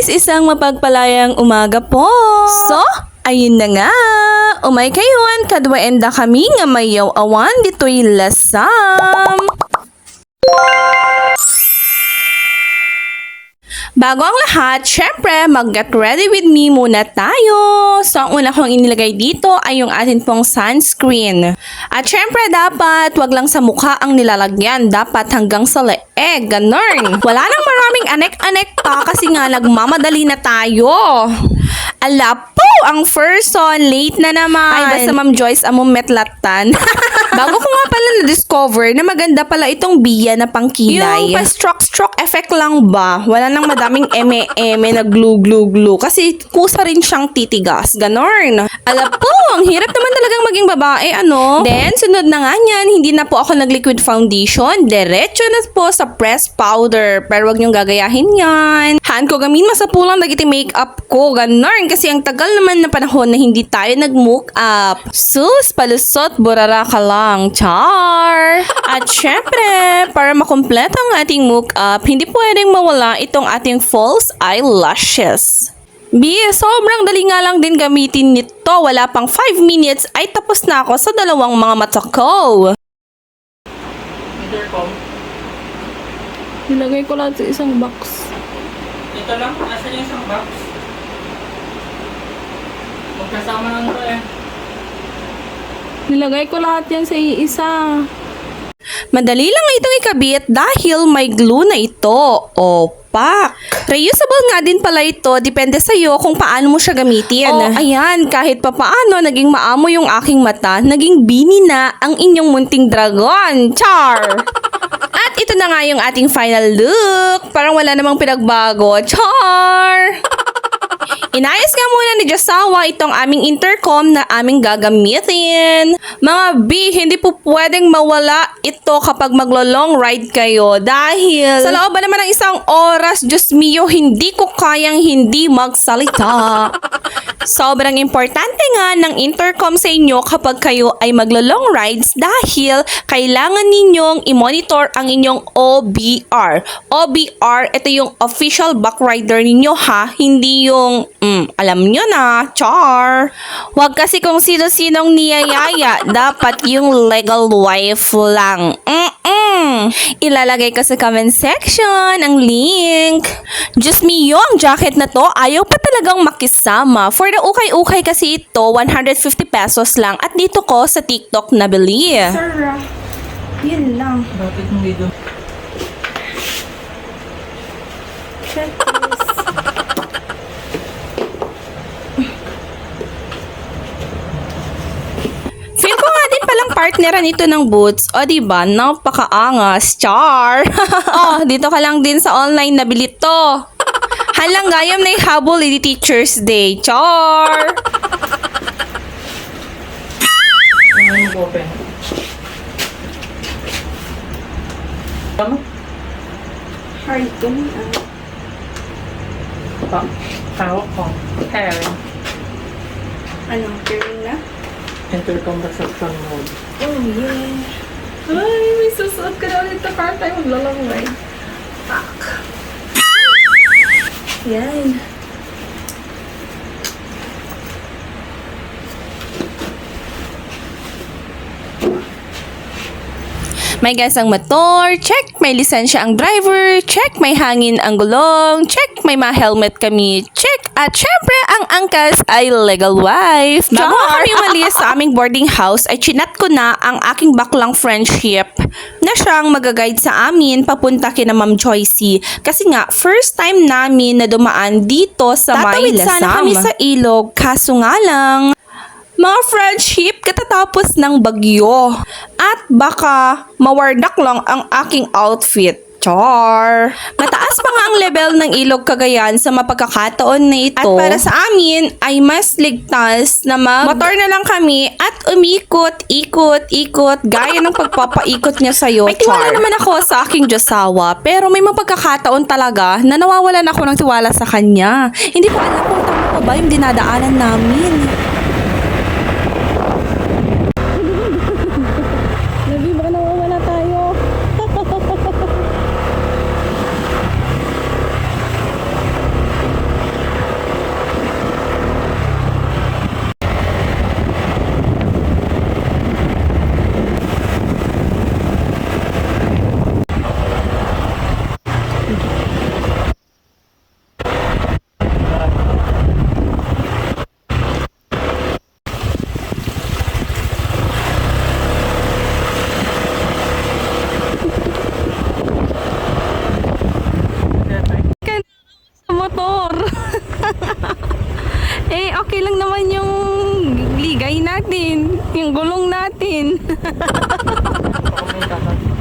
guys! Isang mapagpalayang umaga po! So, ayun na nga! Umay kayuan, kadwaenda kami nga mayaw awan dito'y lasam! Bago ang lahat, syempre, mag-get ready with me muna tayo. So, ang una kong inilagay dito ay yung atin pong sunscreen. At syempre, dapat wag lang sa mukha ang nilalagyan. Dapat hanggang sa leeg. Ganon. Wala nang maraming anek-anek pa kasi nga nagmamadali na tayo. Ala po, ang first son, late na naman. Ay, basta Ma'am Joyce, among metlatan. Bago ko nga pala na-discover na maganda pala itong biya na pangkilay. Yung pa-stroke effect lang ba? Wala nang madaming eme-eme na glue. Kasi kusa rin siyang titigas. Ganon. Ala po, ang hirap naman talagang maging babae, ano? Then, sunod na nga niyan, hindi na po ako nag-liquid foundation. Diretso na po sa pressed powder. Pero wag niyong gagayahin yan. Haan ko gamin masapulang nagiti makeup ko. Ganon. Kasi ang tagal naman na panahon na hindi tayo nag-mook up. Sus, palusot, burara ka lang. Char! At syempre, para makumpleto ang ating mook up, hindi pwedeng mawala itong ating false eyelashes. Sobrang dali nga lang din gamitin nito. Wala pang 5 minutes ay tapos na ako sa dalawang mga mata ko. Intercom. Nilagay ko lahat sa isang box. Ito lang, asan yung isang box? Magkasama lang to eh. Nilagay ko lahat yan sa iisa. Madali lang itong ikabit dahil may glue na ito. Opak! Reusable nga din pala ito. Depende sa'yo kung paano mo siya gamitin. Oh, ayan. Kahit pa paano naging maamo yung aking mata, naging bini na ang inyong munting dragon. Char! At ito na nga yung ating final look. Parang wala namang pinagbago. Char! Inayos nga muna ni Josawa itong aming intercom na aming gagamitin. Mga B, hindi po pwedeng mawala ito kapag maglo-long ride kayo dahil sa loob naman ng isang oras, Diyos mio, hindi ko kayang hindi magsalita. Sobrang importante nga ng intercom sa inyo kapag kayo ay maglo-long rides dahil kailangan ninyong i-monitor ang inyong OBR. OBR, ito yung official back rider ninyo ha, hindi yung alam nyo na, char. Wag kasi kung sino-sinong niyayaya, dapat yung legal wife lang. Ilalagay ko sa comment section ang link. Diyos mio, ang jacket na to, ayaw pa talagang makisama. For the ukay-ukay kasi ito, 150 pesos lang. At dito ko sa TikTok nabili. Sir, yun lang. Bakit hindi doon? Check this. Feel ko nga din palang partneran ito ng Boots. O diba, napakaangas. Char! Oh, dito ka lang din sa online nabili to. Halang gayam na ihabol di Teacher's Day. Char! Ano yung open? Ano? Hard ganun Tawag ko. Hair. Ano, turning na? Intercom reception mode. Oh, yeah. Ay, may susuot ka na ulit na car tayo maglalong ride. Fuck. Yan. May gas ang motor, check, may lisensya ang driver, check, may hangin ang gulong, check, may ma-helmet kami, check, at syempre, ang angkas ay legal wife. Bago kami umalis sa aming boarding house, ay chinat ko na ang aking baklang friendship na siyang mag-guide sa amin papunta kina Ma'am Joycey. Kasi nga, first time namin na dumaan dito sa may Lasam. Tatawid sana kami sa ilog, kaso nga lang, mga friendship katatapos ng bagyo. At baka mawardak lang ang aking outfit. Char! Mataas pa nga ang level ng ilog Cagayan sa mapagkakataon na ito. At para sa amin ay mas ligtas na motor na lang kami at umikot, ikot, gaya ng pagpapaikot niya sa'yo. May tiwala naman ako sa aking Diyosawa, pero may mapagkakataon talaga na nawawalan ako ng tiwala sa kanya. Hindi ko alam kung tama pa ba yung dinadaanan namin. motor. Eh, okay lang naman yung ligay natin, yung gulong natin. Ako may kakasok.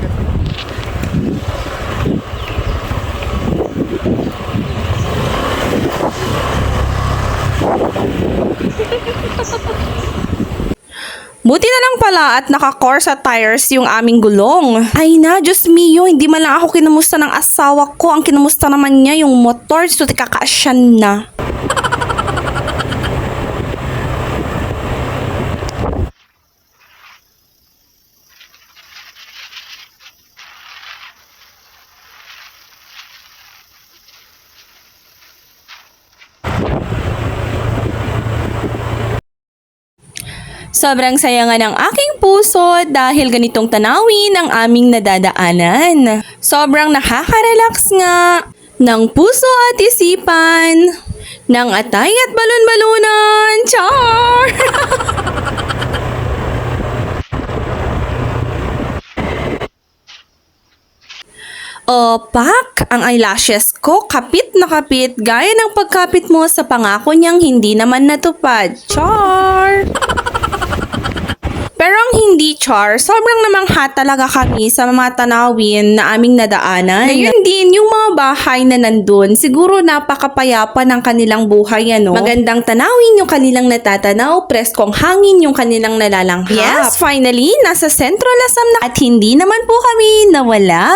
Buti na lang pala at naka-core sa tires yung aming gulong. Ay na, Diyos mio, hindi man lang ako kinamusta ng asawa ko. Ang kinamusta naman niya yung motor, so kakasyan na. Sobrang saya nga ng aking puso dahil ganitong tanawin ang aming nadadaanan. Sobrang nakaka-relax nga ng puso at isipan, ng atay at balon-balunan. Char! Pak, ang eyelashes ko kapit na kapit gaya ng pagkapit mo sa pangako niyang hindi naman natupad. Char! Pero ang hindi char, sobrang namangha talaga kami sa mga tanawin na aming nadaanan. Ngayon din, yung mga bahay na nandun, siguro napakapayapa ng kanilang buhay, ano? Magandang tanawin yung kanilang natatanaw, preskong hangin yung kanilang nalalanghap. Yes, finally, nasa Centro Lasam na at hindi naman po kami nawala.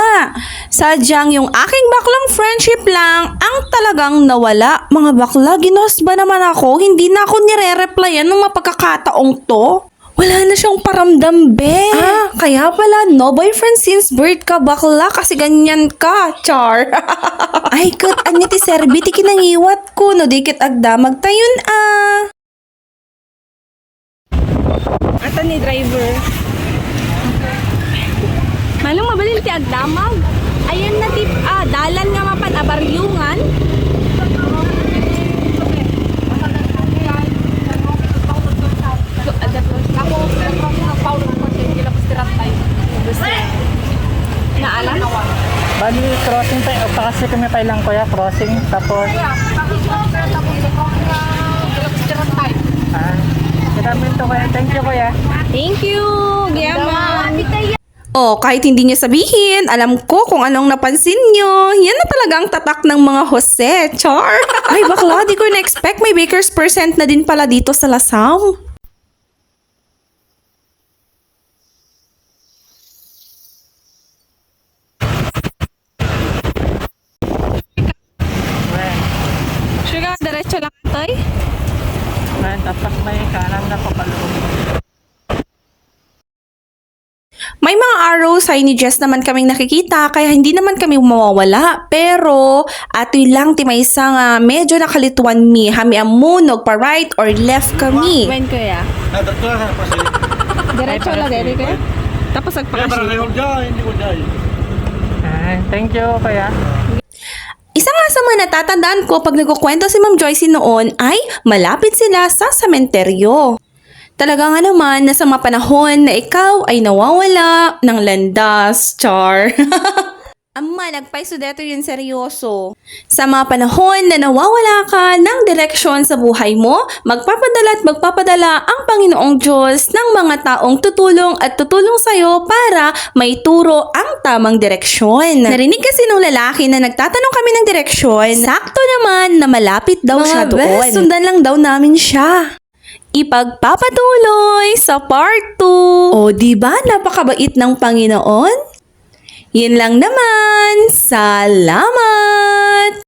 Sadyang yung aking baklang friendship lang ang talagang nawala. Mga bakla, ginos ba naman ako? Hindi na ako nire-replyan ng mapagkakataong to. Wala na siyang paramdam, be. Ah, kaya pala, no boyfriend since birth ka, bakla, kasi ganyan ka, char. Ay, kat, anya ti serbi, ti kinangiwat ko, no dikit agda, magtayon Ata ni driver. Malang mabalil ti agdamag. Ayan na tip, dalan nga mapan, abaryungan. Naalam? Bali, crossing tayo. Kasi kami tayo lang kuya, crossing. Tapos, kami to kuya. Thank you kuya. Thank you, Giaman. Oh, kahit hindi niya sabihin, alam ko kung anong napansin niyo. Yan na talaga ang tatak ng mga Jose, char. Ay, bakla, di ko na-expect may baker's percent na din pala dito sa Lasam. Sugar, diretso lang toy. Ngayon, tapos may kanan na papaloob. May mga arrow signages naman kaming nakikita kaya hindi naman kami mawawala. Pero atoy lang ti maysa nga medyo nakalituan mi. Hami amunog pa right or left kami. When kaya? Diretso lang dere kaya? Tapos agpakasya. Thank you kuya. Isa nga sa mga natatandaan ko pag nagkukwento si Ma'am Joyce noon ay malapit sila sa sementeryo. Talaga nga naman na sa mga panahon na ikaw ay nawawala ng landas, char. Amma, nagpaisodeto yun seryoso. Sa mga panahon na nawawala ka ng direksyon sa buhay mo, magpapadala at magpapadala ang Panginoong Diyos ng mga taong tutulong at tutulong sa'yo para maituro ang tamang direksyon. Narinig kasi ng lalaki na nagtatanong kami ng direksyon, sakto naman na malapit daw siya doon. Sundan lang daw namin siya. Ipagpapatuloy sa part 2. O, diba napakabait ng Panginoon? Yun lang naman. Salamat!